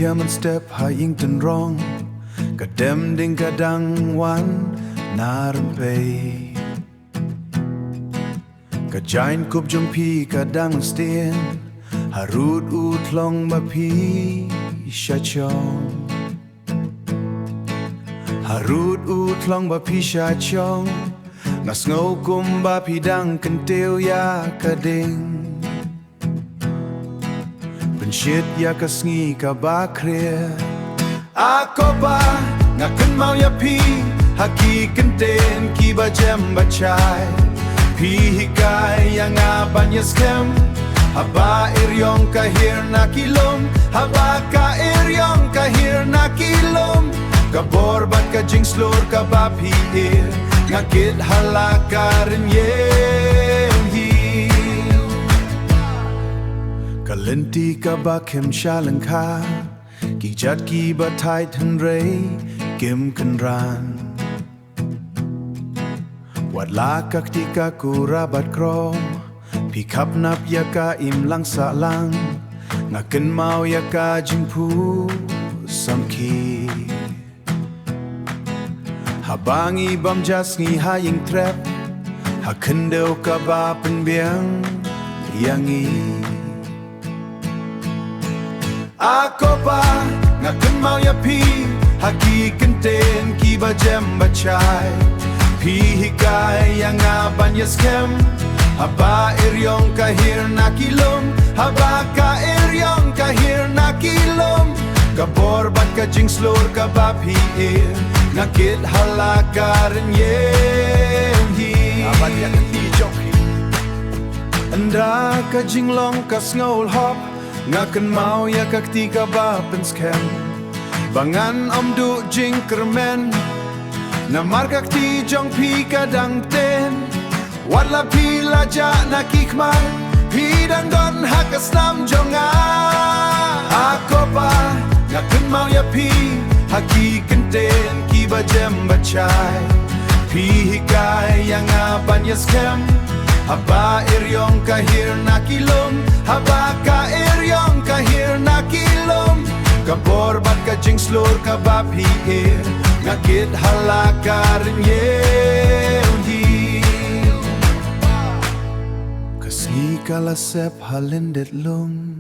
Hier man step ha ying ten rong Kadem ding kadang wan Naran pay Kajain Bor Jong I Pa kadang stien Harut utlong bapi shachong Harut utlong bapi shachong Sngew bapi dang kenteu ya kading Pensyit ya sngi kaba kria Ako ba kmie ya pi Haki kenten ki bajem bacai Pi hikai yang abanya skem Haba iryong kahir na kilom Haba ka iryong kahir na kilom Kabor bat ka jingslor ka bapi Ngakit halakarin yehi Lynti kaba kem shalang ka Ki jat ki batai thân rei Kim kan ran Wat la kaktika kurabat krom Pi kap nap yaka im lang sa lang Kmie yaka jingpu samki Habangi bam jasngi haying trap Hakendeu kaba penbiang yangi Ako ba kmie ya pi Haki kenten ki bajem bacai Pi hikai yang abanya skem Haba iryong kahir na kilom Haba ka iryong kahir na kilom Kabor bat ka jingslor ka bapi Ngakit halakarin yehi Abad ya kati joki Anda ka jinglong ka sngew hop Kmie ya kakti ka bapen skem Bangan du jingkermen Namar kakti jong pi kadang ten Wadla pi laja na kikmai Pi dangdon hakaslam jonga Ako ba kmie ya pi Haki kenten ki bajem bacai Pi hikai yang abanya skem Haba iryong kahir na kilom Haba ka iryong kahir na kilom Kabor bat ka jingslor ka bapi Ngakit halakarin yehi Kasngi kalasep halindet lum